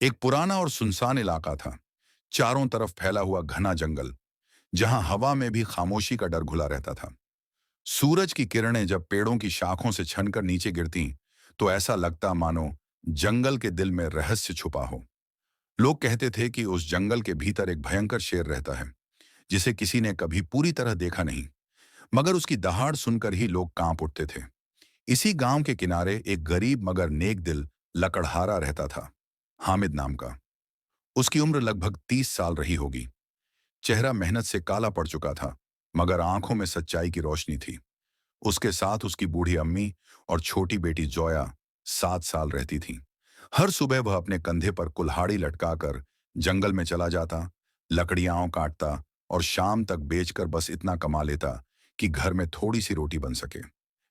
एक पुराना और सुनसान इलाका था। चारों तरफ फैला हुआ घना जंगल, जहां हवा में भी खामोशी का डर घुला रहता था। सूरज की किरणें जब पेड़ों की शाखों से छनकर नीचे गिरती, तो ऐसा लगता मानो जंगल के दिल में रहस्य छुपा हो। लोग कहते थे कि उस जंगल के भीतर एक भयंकर शेर रहता है, जिसे किसी ने कभी पूरी तरह देखा नहीं, मगर उसकी दहाड़ सुनकर ही लोग कांप उठते थे। इसी गांव के किनारे एक गरीब मगर नेक दिल लकड़हारा रहता था, हामिद नाम का। उसकी उम्र लगभग 30 साल रही होगी। चेहरा मेहनत से काला पड़ चुका था, मगर आंखों में सच्चाई की रोशनी थी। उसके साथ उसकी बूढ़ी अम्मी और छोटी बेटी जोया 7 साल रहती थी। हर सुबह वह अपने कंधे पर कुल्हाड़ी लटकाकर जंगल में चला जाता, लकड़ियां काटता और शाम तक बेचकर बस इतना कमा लेता कि घर में थोड़ी सी रोटी बन सके।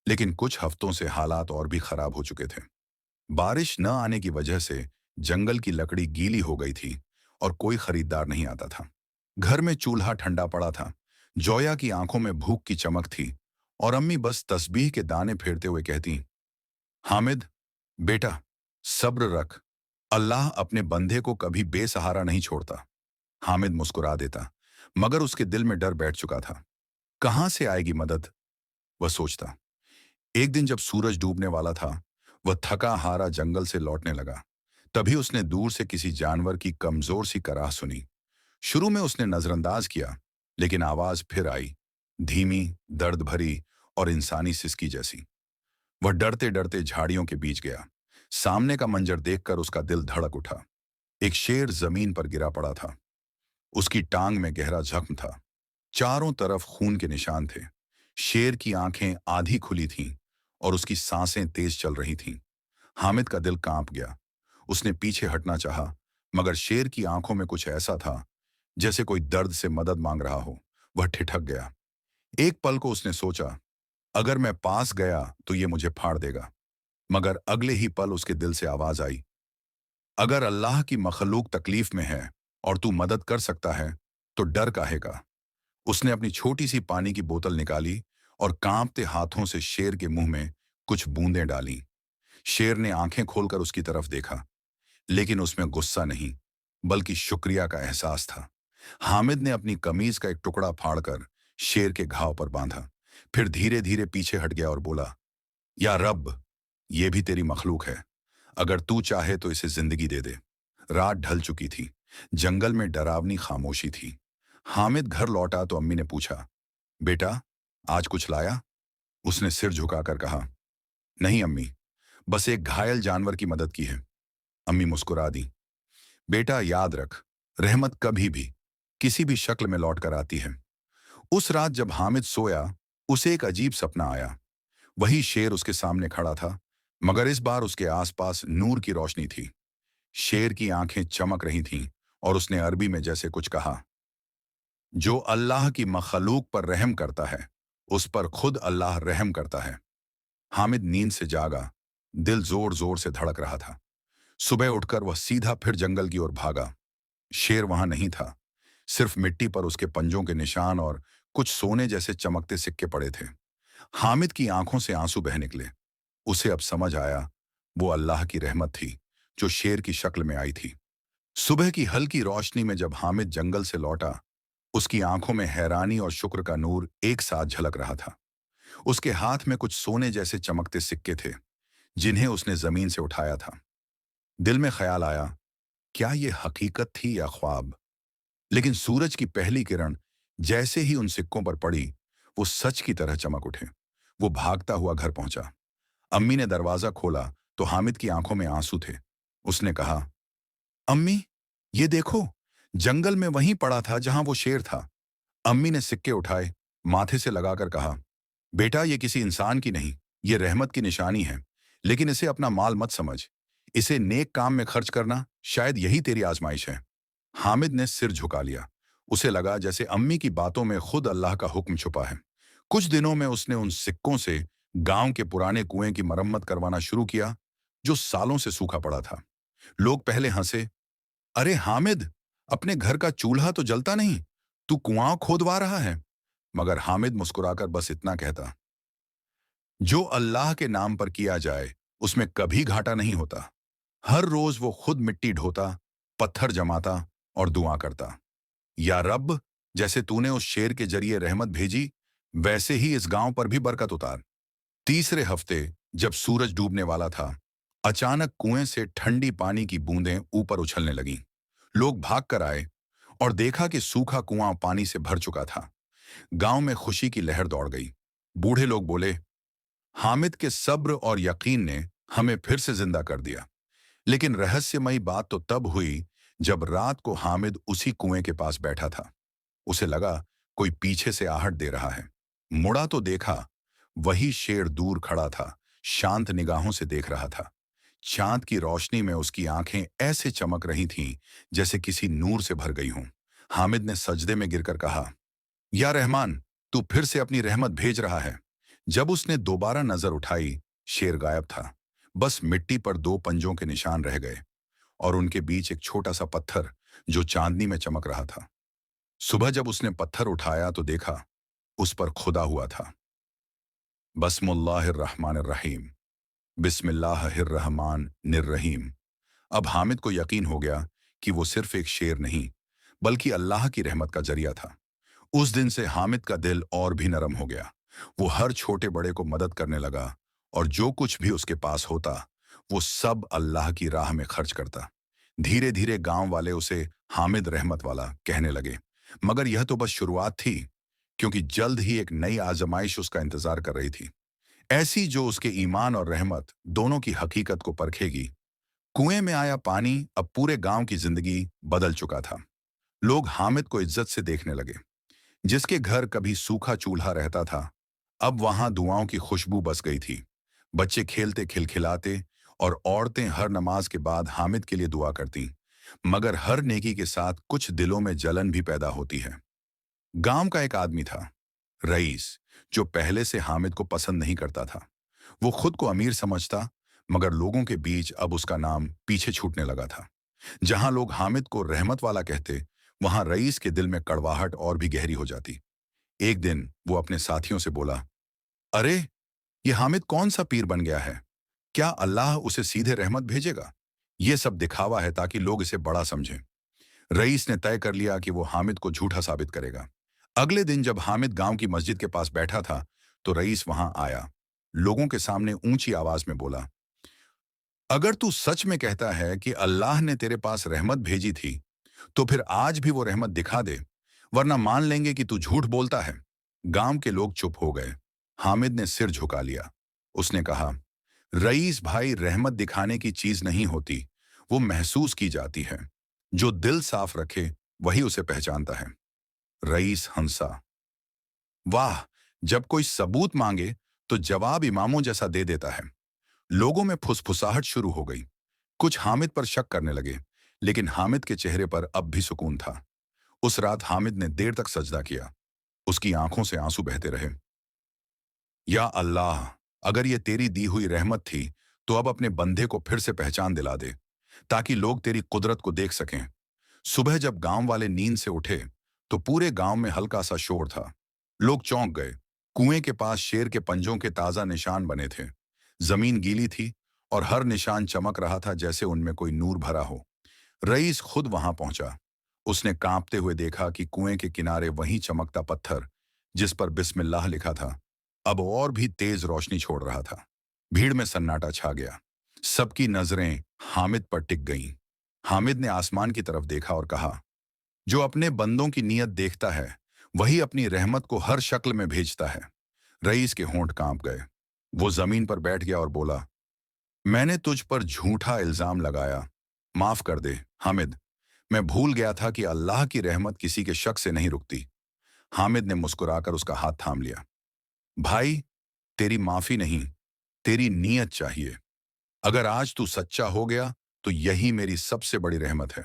लेकिन कुछ हफ्तों से हालात और भी खराब हो चुके थे। बारिश न आने की वजह से जंगल की लकड़ी गीली हो गई थी और कोई खरीदार नहीं आता था। घर में चूल्हा ठंडा पड़ा था, जोया की आंखों में भूख की चमक थी और अम्मी बस तस्बीह के दाने फेरते हुए कहती, हामिद बेटा, सब्र रख, अल्लाह अपने बंदे को कभी बेसहारा नहीं छोड़ता। हामिद मुस्कुरा देता, मगर उसके दिल में डर बैठ चुका था। कहां से आएगी मदद, वह सोचता। एक दिन जब सूरज डूबने वाला था, वह थका हारा जंगल से लौटने लगा। तभी उसने दूर से किसी जानवर की कमजोर सी कराह सुनी। शुरू में उसने नजरअंदाज किया, लेकिन आवाज फिर आई, धीमी, दर्द भरी और इंसानी सिसकी जैसी। वह डरते डरते झाड़ियों के बीच गया। सामने का मंजर देखकर उसका दिल धड़क उठा। एक शेर जमीन पर गिरा पड़ा था। उसकी टांग में गहरा जख्म था। चारों तरफ खून के निशान थे। शेर की आंखें आधी खुली थीं और उसकी सांसें तेज चल रही थीं। हामिद का दिल कांप गया। उसने पीछे हटना चाहा, मगर शेर की आंखों में कुछ ऐसा था जैसे कोई दर्द से मदद मांग रहा हो। वह ठिठक गया। एक पल को उसने सोचा, अगर मैं पास गया तो ये मुझे फाड़ देगा। मगर अगले ही पल उसके दिल से आवाज आई, अगर अल्लाह की मखलूक तकलीफ में है और तू मदद कर सकता है, तो डर काहे का। उसने अपनी छोटी सी पानी की बोतल निकाली और कांपते हाथों से शेर के मुंह में कुछ बूंदें डाली। शेर ने आंखें खोलकर उसकी तरफ देखा, लेकिन उसमें गुस्सा नहीं, बल्कि शुक्रिया का एहसास था। हामिद ने अपनी कमीज का एक टुकड़ा फाड़कर शेर के घाव पर बांधा, फिर धीरे धीरे पीछे हट गया और बोला, या रब, ये भी तेरी मखलूक है। अगर तू चाहे तो इसे जिंदगी दे दे। रात ढल चुकी थी। जंगल में डरावनी खामोशी थी। हामिद घर लौटा तो अम्मी ने पूछा, बेटा, आज कुछ लाया? उसने सिर झुकाकर कहा, नहीं अम्मी, बस एक घायल जानवर की मदद की है। अम्मी मुस्कुरा दी, बेटा याद रख, रहमत कभी भी किसी भी शक्ल में लौट कर आती है। उस रात जब हामिद सोया, उसे एक अजीब सपना आया। वही शेर उसके सामने खड़ा था, मगर इस बार उसके आसपास नूर की रोशनी थी। शेर की आंखें चमक रही थीं और उसने अरबी में जैसे कुछ कहा, जो अल्लाह की मखलूक पर रहम करता है, उस पर खुद अल्लाह रहम करता है। हामिद नींद से जागा। दिल जोर जोर से धड़क रहा था। सुबह उठकर वह सीधा फिर जंगल की ओर भागा। शेर वहां नहीं था। सिर्फ मिट्टी पर उसके पंजों के निशान और कुछ सोने जैसे चमकते सिक्के पड़े थे। हामिद की आंखों से आंसू बह निकले। उसे अब समझ आया, वो अल्लाह की रहमत थी जो शेर की शक्ल में आई थी। सुबह की हल्की रोशनी में जब हामिद जंगल से लौटा, उसकी आंखों में हैरानी और शुक्र का नूर एक साथ झलक रहा था। उसके हाथ में कुछ सोने जैसे चमकते सिक्के थे, जिन्हें उसने जमीन से उठाया था। दिल में ख्याल आया, क्या ये हकीकत थी या ख्वाब? लेकिन सूरज की पहली किरण जैसे ही उन सिक्कों पर पड़ी, वो सच की तरह चमक उठे। वो भागता हुआ घर पहुंचा। अम्मी ने दरवाजा खोला तो हामिद की आंखों में आंसू थे। उसने कहा, अम्मी, ये देखो, जंगल में वहीं पड़ा था जहां वो शेर था। अम्मी ने सिक्के उठाए, माथे से लगाकर कहा, बेटा, ये किसी इंसान की नहीं, ये रहमत की निशानी है। लेकिन इसे अपना माल मत समझ। इसे नेक काम में खर्च करना, शायद यही तेरी आजमाइश है। हामिद ने सिर झुका लिया। उसे लगा जैसे अम्मी की बातों में खुद अल्लाह का हुक्म छुपा है। कुछ दिनों में उसने उन सिक्कों से गांव के पुराने कुएं की मरम्मत करवाना शुरू किया, जो सालों से सूखा पड़ा था। लोग पहले हंसे, अरे हामिद, अपने घर का चूल्हा तो जलता नहीं, तू कुआं खोदवा रहा है। मगर हामिद मुस्कुराकर बस इतना कहता, जो अल्लाह के नाम पर किया जाए, उसमें कभी घाटा नहीं होता। हर रोज वो खुद मिट्टी ढोता, पत्थर जमाता और दुआ करता, या रब, जैसे तूने उस शेर के जरिए रहमत भेजी, वैसे ही इस गांव पर भी बरकत उतार। तीसरे हफ्ते जब सूरज डूबने वाला था, अचानक कुएं से ठंडी पानी की बूंदें ऊपर उछलने लगीं। लोग भाग कर आए और देखा कि सूखा कुआं पानी से भर चुका था। गांव में खुशी की लहर दौड़ गई। बूढ़े लोग बोले, हामिद के सब्र और यकीन ने हमें फिर से जिंदा कर दिया। लेकिन रहस्यमयी बात तो तब हुई जब रात को हामिद उसी कुएं के पास बैठा था। उसे लगा कोई पीछे से आहट दे रहा है। मुड़ा तो देखा, वही शेर दूर खड़ा था, शांत निगाहों से देख रहा था। चांद की रोशनी में उसकी आंखें ऐसे चमक रही थीं जैसे किसी नूर से भर गई हों। हामिद ने सजदे में गिरकर कहा, या रहमान, तू फिर से अपनी रहमत भेज रहा है। जब उसने दोबारा नजर उठाई, शेर गायब था। बस मिट्टी पर दो पंजों के निशान रह गए और उनके बीच एक छोटा सा पत्थर जो चांदनी में चमक रहा था। सुबह जब उसने पत्थर उठाया तो देखा उस पर खुदा हुआ था, बस्मिल्लाहिर्रहमानिर्रहीम, बिस्मिल्लाहिर्रहमानिर्रहीम। अब हामिद को यकीन हो गया कि वो सिर्फ एक शेर नहीं, बल्कि अल्लाह की रहमत का जरिया था। उस दिन से हामिद का दिल और भी नरम हो गया। वो हर छोटे बड़े को मदद करने लगा और जो कुछ भी उसके पास होता, वो सब अल्लाह की राह में खर्च करता। धीरे धीरे गांव वाले उसे हामिद रहमत वाला कहने लगे। मगर यह तो बस शुरुआत थी, क्योंकि जल्द ही एक नई आजमाइश उसका इंतजार कर रही थी, ऐसी जो उसके ईमान और रहमत दोनों की हकीकत को परखेगी। कुएं में आया पानी अब पूरे गांव की जिंदगी बदल चुका था। लोग हामिद को इज्जत से देखने लगे। जिसके घर कभी सूखा चूल्हा रहता था, अब वहां दुआओं की खुशबू बस गई थी। बच्चे खेलते खिलखिलाते और औरतें हर नमाज के बाद हामिद के लिए दुआ करती। मगर हर नेकी के साथ कुछ दिलों में जलन भी पैदा होती है। गांव का एक आदमी था, रईस, जो पहले से हामिद को पसंद नहीं करता था। वो खुद को अमीर समझता, मगर लोगों के बीच अब उसका नाम पीछे छूटने लगा था। जहां लोग हामिद को रहमत वाला कहते, वहां रईस के दिल में कड़वाहट और भी गहरी हो जाती। एक दिन वो अपने साथियों से बोला, अरे, ये हामिद कौन सा पीर बन गया है? क्या अल्लाह उसे सीधे रहमत भेजेगा? ये सब दिखावा है ताकि लोग इसे बड़ा समझें। रईस ने तय कर लिया कि वो हामिद को झूठा साबित करेगा। अगले दिन जब हामिद गांव की मस्जिद के पास बैठा था, तो रईस वहां आया। लोगों के सामने ऊंची आवाज में बोला, अगर तू सच में कहता है कि अल्लाह ने तेरे पास रहमत भेजी थी, तो फिर आज भी वो रहमत दिखा दे, वरना मान लेंगे कि तू झूठ बोलता है। गांव के लोग चुप हो गए। हामिद ने सिर झुका लिया। उसने कहा, रईस भाई, रहमत दिखाने की चीज नहीं होती, वो महसूस की जाती है। जो दिल साफ रखे वही उसे पहचानता है। रईस हंसा। वाह, जब कोई सबूत मांगे तो जवाब इमामों जैसा दे देता है। लोगों में फुसफुसाहट शुरू हो गई। कुछ हामिद पर शक करने लगे, लेकिन हामिद के चेहरे पर अब भी सुकून था। उस रात हामिद ने देर तक सजदा किया। उसकी आंखों से आंसू बहते रहे। या अल्लाह, अगर ये तेरी दी हुई रहमत थी, तो अब अपने बंदे को फिर से पहचान दिला दे, ताकि लोग तेरी कुदरत को देख सकें। सुबह जब गांव वाले नींद से उठे, तो पूरे गांव में हल्का सा शोर था। लोग चौंक गए। कुएं के पास शेर के पंजों के ताजा निशान बने थे। जमीन गीली थी और हर निशान चमक रहा था जैसे उनमें कोई नूर भरा हो। रईस खुद वहां पहुंचा। उसने कांपते हुए देखा कि कुएं के किनारे वही चमकता पत्थर, जिस पर बिस्मिल्लाह लिखा था, अब और भी तेज रोशनी छोड़ रहा था। भीड़ में सन्नाटा छा गया। सबकी नजरें हामिद पर टिक गईं। हामिद ने आसमान की तरफ देखा और कहा, जो अपने बंदों की नीयत देखता है, वही अपनी रहमत को हर शक्ल में भेजता है। रईस के होंठ कांप गए। वो जमीन पर बैठ गया और बोला, मैंने तुझ पर झूठा इल्जाम लगाया। माफ कर दे हामिद, मैं भूल गया था कि अल्लाह की रहमत किसी के शक से नहीं रुकती। हामिद ने मुस्कुराकर उसका हाथ थाम लिया। भाई, तेरी माफी नहीं, तेरी नीयत चाहिए। अगर आज तू सच्चा हो गया, तो यही मेरी सबसे बड़ी रहमत है।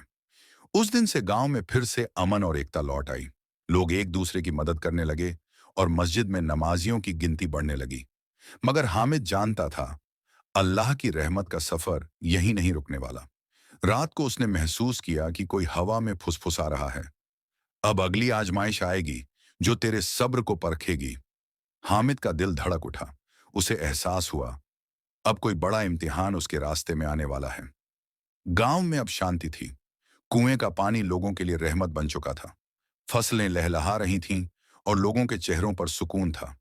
उस दिन से गांव में फिर से अमन और एकता लौट आई। लोग एक दूसरे की मदद करने लगे और मस्जिद में नमाजियों की गिनती बढ़ने लगी। मगर हामिद जानता था, अल्लाह की रहमत का सफर यही नहीं रुकने वाला। रात को उसने महसूस किया कि कोई हवा में फुसफुसा रहा है, अब अगली आजमाइश आएगी जो तेरे सब्र को परखेगी। हामिद का दिल धड़क उठा। उसे एहसास हुआ, अब कोई बड़ा इम्तिहान उसके रास्ते में आने वाला है। गांव में अब शांति थी। कुएं का पानी लोगों के लिए रहमत बन चुका था। फसलें लहलहा रही थीं और लोगों के चेहरों पर सुकून था।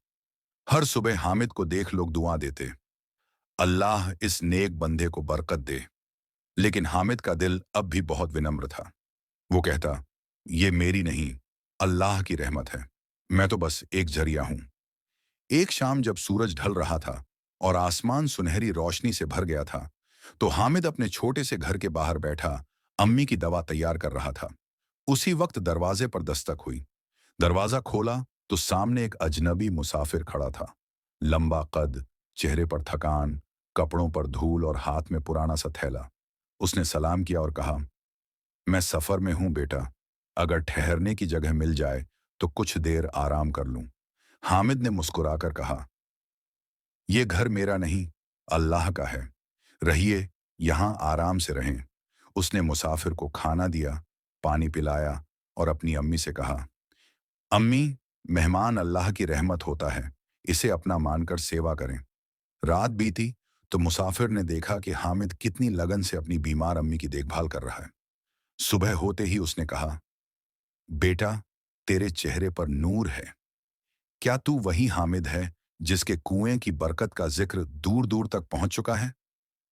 हर सुबह हामिद को देख लोग दुआ देते, अल्लाह इस नेक बंदे को बरकत दे। लेकिन हामिद का दिल अब भी बहुत विनम्र था। वो कहता, ये मेरी नहीं, अल्लाह की रहमत है। मैं तो बस एक जरिया हूं। एक शाम जब सूरज ढल रहा था और आसमान सुनहरी रोशनी से भर गया था, तो हामिद अपने छोटे से घर के बाहर बैठा अम्मी की दवा तैयार कर रहा था। उसी वक्त दरवाजे पर दस्तक हुई। दरवाजा खोला तो सामने एक अजनबी मुसाफिर खड़ा था। लंबा कद, चेहरे पर थकान, कपड़ों पर धूल और हाथ में पुराना सा थैला। उसने सलाम किया और कहा, मैं सफर में हूं बेटा, अगर ठहरने की जगह मिल जाए तो कुछ देर आराम कर लूं। हामिद ने मुस्कुराकर कहा, यह घर मेरा नहीं, अल्लाह का है। रहिए, यहां आराम से रहें। उसने मुसाफिर को खाना दिया, पानी पिलाया और अपनी अम्मी से कहा, अम्मी, मेहमान अल्लाह की रहमत होता है, इसे अपना मानकर सेवा करें। रात बीती तो मुसाफिर ने देखा कि हामिद कितनी लगन से अपनी बीमार अम्मी की देखभाल कर रहा है। सुबह होते ही उसने कहा, बेटा, तेरे चेहरे पर नूर है। क्या तू वही हामिद है जिसके कुएं की बरकत का जिक्र दूर दूर तक पहुंच चुका है?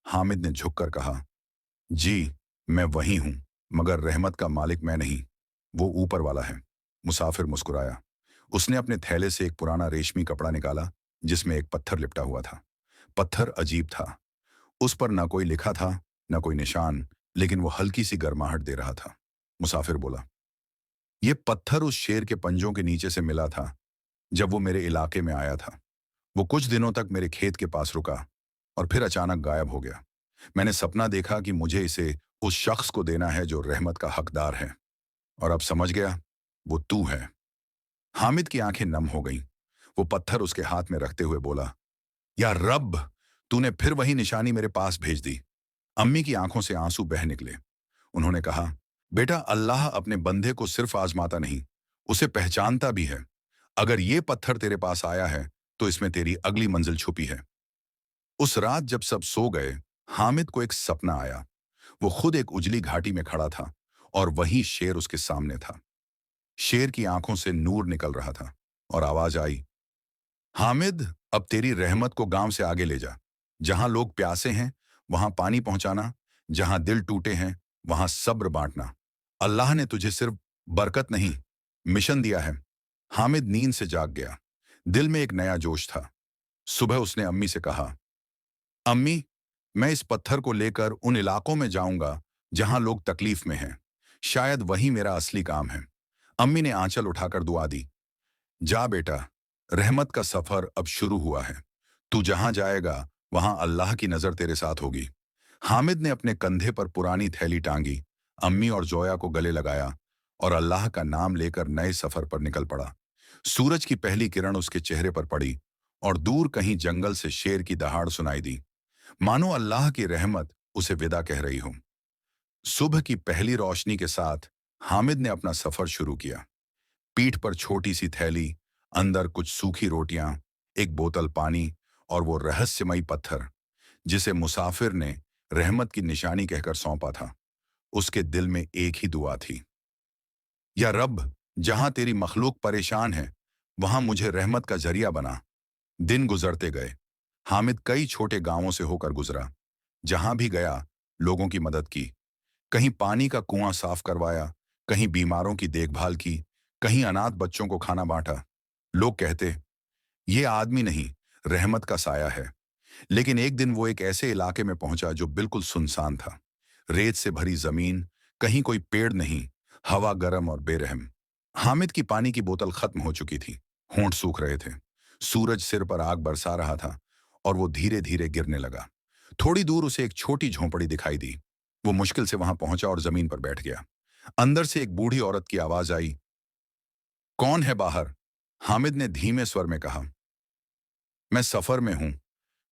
हामिद ने झुककर कहा, जी, मैं वही हूं, मगर रहमत का मालिक मैं नहीं, वो ऊपर वाला है। मुसाफिर मुस्कुराया। उसने अपने थैले से एक पुराना रेशमी कपड़ा निकाला जिसमें एक पत्थर लिपटा हुआ था। पत्थर अजीब था। उस पर ना कोई लिखा था, ना कोई निशान, लेकिन वो हल्की सी गर्माहट दे रहा था। मुसाफिर बोला, ये पत्थर उस शेर के पंजों के नीचे से मिला था जब वो मेरे इलाके में आया था। वो कुछ दिनों तक मेरे खेत के पास रुका और फिर अचानक गायब हो गया। मैंने सपना देखा कि मुझे इसे उस शख्स को देना है जो रहमत का हकदार है, और अब समझ गया, वो तू है। हामिद की आंखें नम हो गईं। वो पत्थर उसके हाथ में रखते हुए बोला, या रब, तूने फिर वही निशानी मेरे पास भेज दी। अम्मी की आंखों से आंसू बह निकले। उन्होंने कहा, बेटा, अल्लाह अपने बंदे को सिर्फ आजमाता नहीं, उसे पहचानता भी है। अगर ये पत्थर तेरे पास आया है तो इसमें तेरी अगली मंजिल छुपी है। उस रात जब सब सो गए, हामिद को एक सपना आया। वो खुद एक उजली घाटी में खड़ा था और वही शेर उसके सामने था। शेर की आंखों से नूर निकल रहा था और आवाज आई, हामिद, अब तेरी रहमत को गांव से आगे ले जा। जहां लोग प्यासे हैं वहां पानी पहुंचाना, जहां दिल टूटे हैं वहां सब्र बांटना। अल्लाह ने तुझे सिर्फ बरकत नहीं, मिशन दिया है। हामिद नींद से जाग गया। दिल में एक नया जोश था। सुबह उसने अम्मी से कहा, अम्मी, मैं इस पत्थर को लेकर उन इलाकों में जाऊंगा जहां लोग तकलीफ में हैं। शायद वही मेरा असली काम है। अम्मी ने आंचल उठाकर दुआ दी, जा बेटा, रहमत का सफर अब शुरू हुआ है। तू जहां जाएगा वहां अल्लाह की नजर तेरे साथ होगी। हामिद ने अपने कंधे पर पुरानी थैली टांगी, अम्मी और जोया को गले लगाया और अल्लाह का नाम लेकर नए सफर पर निकल पड़ा। सूरज की पहली किरण उसके चेहरे पर पड़ी और दूर कहीं जंगल से शेर की दहाड़ सुनाई दी, मानो अल्लाह की रहमत उसे विदा कह रही हो। सुबह की पहली रोशनी के साथ हामिद ने अपना सफर शुरू किया। पीठ पर छोटी सी थैली, अंदर कुछ सूखी रोटियां, एक बोतल पानी और वो रहस्यमयी पत्थर जिसे मुसाफिर ने रहमत की निशानी कहकर सौंपा था। उसके दिल में एक ही दुआ थी, या रब, जहां तेरी मखलूक परेशान है वहां मुझे रहमत का जरिया बना। दिन गुजरते गए। हामिद कई छोटे गांवों से होकर गुजरा। जहां भी गया, लोगों की मदद की। कहीं पानी का कुआं साफ करवाया, कहीं बीमारों की देखभाल की, कहीं अनाथ बच्चों को खाना बांटा। लोग कहते, ये आदमी नहीं, रहमत का साया है। लेकिन एक दिन वो एक ऐसे इलाके में पहुंचा जो बिल्कुल सुनसान था। रेत से भरी जमीन, कहीं कोई पेड़ नहीं, हवा गर्म और बेरहम। हामिद की पानी की बोतल खत्म हो चुकी थी। होंठ सूख रहे थे। सूरज सिर पर आग बरसा रहा था और वो धीरे धीरे गिरने लगा। थोड़ी दूर उसे एक छोटी झोंपड़ी दिखाई दी। वो मुश्किल से वहां पहुंचा और जमीन पर बैठ गया। अंदर से एक बूढ़ी औरत की आवाज आई, कौन है बाहर? हामिद ने धीमे स्वर में कहा, मैं सफर में हूं,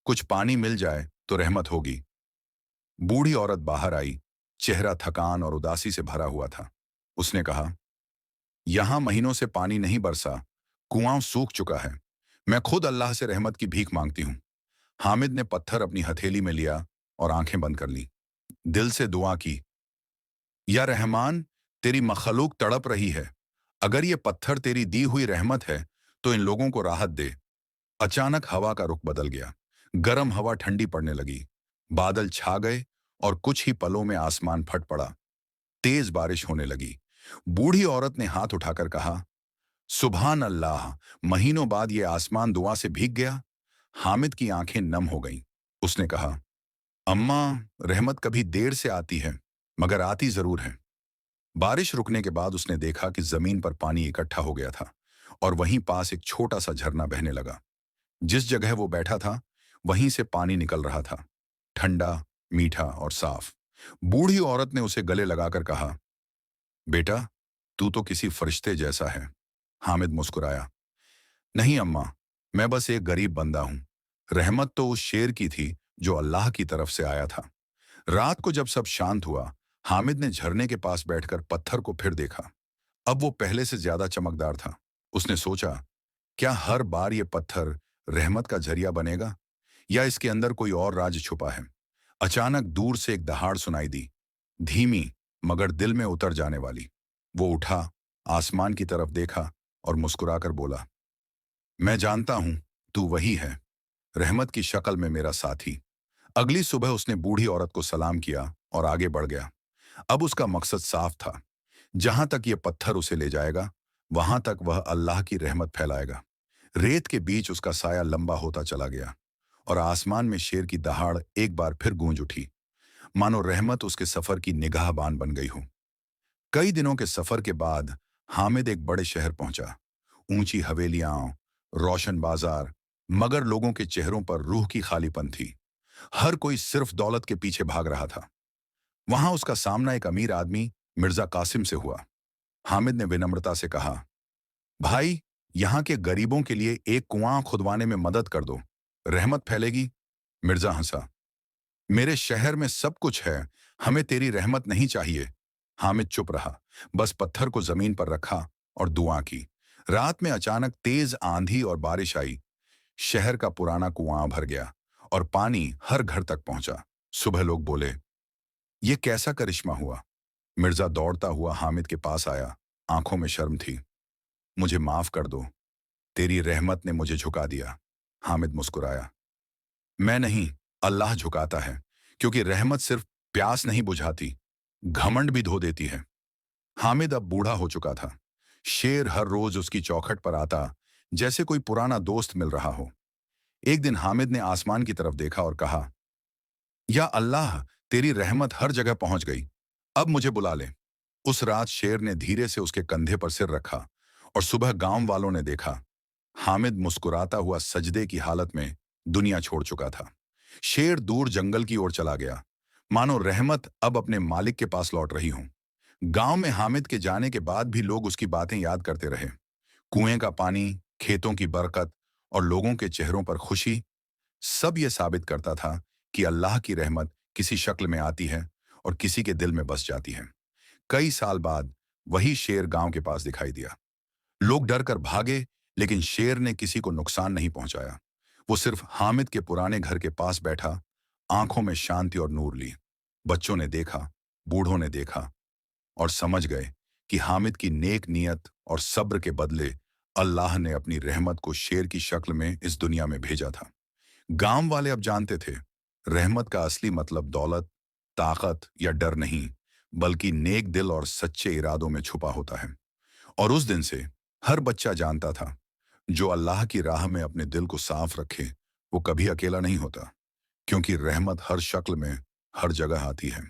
कुछ पानी मिल जाए तो रहमत होगी। बूढ़ी औरत बाहर आई। चेहरा थकान और उदासी से भरा हुआ था। उसने कहा, यहां महीनों से पानी नहीं बरसा, कुआं सूख चुका है। मैं खुद अल्लाह से रहमत की भीख मांगती हूं। हामिद ने पत्थर अपनी हथेली में लिया और आंखें बंद कर ली। दिल से दुआ की, या रहमान, तेरी मखलूक तड़प रही है, अगर ये पत्थर तेरी दी हुई रहमत है तो इन लोगों को राहत दे। अचानक हवा का रुख बदल गया। गर्म हवा ठंडी पड़ने लगी। बादल छा गए और कुछ ही पलों में आसमान फट पड़ा। तेज बारिश होने लगी। बूढ़ी औरत ने हाथ उठाकर कहा, सुभान अल्लाह, महीनों बाद ये आसमान दुआ से भीग गया। हामिद की आंखें नम हो गईं। उसने कहा, अम्मा, रहमत कभी देर से आती है, मगर आती जरूर है। बारिश रुकने के बाद उसने देखा कि जमीन पर पानी इकट्ठा हो गया था और वहीं पास एक छोटा सा झरना बहने लगा। जिस जगह वो बैठा था, वहीं से पानी निकल रहा था, ठंडा, मीठा और साफ। बूढ़ी औरत ने उसे गले लगाकर कहा, बेटा, तू तो किसी फरिश्ते जैसा है। हामिद मुस्कुराया, नहीं अम्मा, मैं बस एक गरीब बंदा हूं। रहमत तो उस शेर की थी जो अल्लाह की तरफ से आया था। रात को जब सब शांत हुआ, हामिद ने झरने के पास बैठकर पत्थर को फिर देखा। अब वो पहले से ज्यादा चमकदार था। उसने सोचा, क्या हर बार ये पत्थर रहमत का जरिया बनेगा, या इसके अंदर कोई और राज छुपा है। अचानक दूर से एक दहाड़ सुनाई दी, धीमी मगर दिल में उतर जाने वाली। वो उठा, आसमान की तरफ देखा और मुस्कुराकर बोला, मैं जानता हूं, तू वही है, रहमत की शक्ल में मेरा साथी। अगली सुबह उसने बूढ़ी औरत को सलाम किया और आगे बढ़ गया। अब उसका मकसद साफ था, जहां तक ये पत्थर उसे ले जाएगा, वहां तक वह अल्लाह की रहमत फैलाएगा। रेत के बीच उसका साया लंबा होता चला गया और आसमान में शेर की दहाड़ एक बार फिर गूंज उठी, मानो रहमत उसके सफर की निगाहबान बन गई हो। कई दिनों के सफर के बाद हामिद एक बड़े शहर पहुंचा। ऊंची हवेलियां, रोशन बाजार, मगर लोगों के चेहरों पर रूह की खालीपन थी। हर कोई सिर्फ दौलत के पीछे भाग रहा था। वहां उसका सामना एक अमीर आदमी मिर्जा कासिम से हुआ। हामिद ने विनम्रता से कहा, भाई, यहाँ के गरीबों के लिए एक कुआं खुदवाने में मदद कर दो, रहमत फैलेगी। मिर्जा हंसा, मेरे शहर में सब कुछ है, हमें तेरी रहमत नहीं चाहिए। हामिद चुप रहा, बस पत्थर को जमीन पर रखा और दुआ की। रात में अचानक तेज आंधी और बारिश आई। शहर का पुराना कुआं भर गया और पानी हर घर तक पहुंचा। सुबह लोग बोले, ये कैसा करिश्मा हुआ। मिर्जा दौड़ता हुआ हामिद के पास आया। आंखों में शर्म थी। मुझे माफ कर दो, तेरी रहमत ने मुझे झुका दिया। हामिद मुस्कुराया, मैं नहीं, अल्लाह झुकाता है, क्योंकि रहमत सिर्फ प्यास नहीं बुझाती, घमंड भी धो देती है। हामिद अब बूढ़ा हो चुका था। शेर हर रोज उसकी चौखट पर आता, जैसे कोई पुराना दोस्त मिल रहा हो। एक दिन हामिद ने आसमान की तरफ देखा और कहा, या अल्लाह, तेरी रहमत हर जगह पहुंच गई, अब मुझे बुला ले। उस रात शेर ने धीरे से उसके कंधे पर सिर रखा और सुबह गांव वालों ने देखा, हामिद मुस्कुराता हुआ सजदे की हालत में दुनिया छोड़ चुका था। शेर दूर जंगल की ओर चला गया, मानो रहमत अब अपने मालिक के पास लौट रही हो। गांव में हामिद के जाने के बाद भी लोग उसकी बातें याद करते रहे। कुएं का पानी, खेतों की बरकत और लोगों के चेहरों पर खुशी, सब ये साबित करता था कि अल्लाह की रहमत किसी शक्ल में आती है और किसी के दिल में बस जाती है। कई साल बाद वही शेर गांव के पास दिखाई दिया। लोग डर कर भागे, लेकिन शेर ने किसी को नुकसान नहीं पहुंचाया। वो सिर्फ हामिद के पुराने घर के पास बैठा, आंखों में शांति और नूर ली। बच्चों ने देखा, बूढ़ों ने देखा और समझ गए कि हामिद की नेक नियत और सब्र के बदले अल्लाह ने अपनी रहमत को शेर की शक्ल में इस दुनिया में भेजा था। गांव वाले अब जानते थे, रहमत का असली मतलब दौलत, ताकत या डर नहीं, बल्कि नेक दिल और सच्चे इरादों में छुपा होता है। और उस दिन से हर बच्चा जानता था, जो अल्लाह की राह में अपने दिल को साफ रखे, वो कभी अकेला नहीं होता, क्योंकि रहमत हर शक्ल में, हर जगह आती है।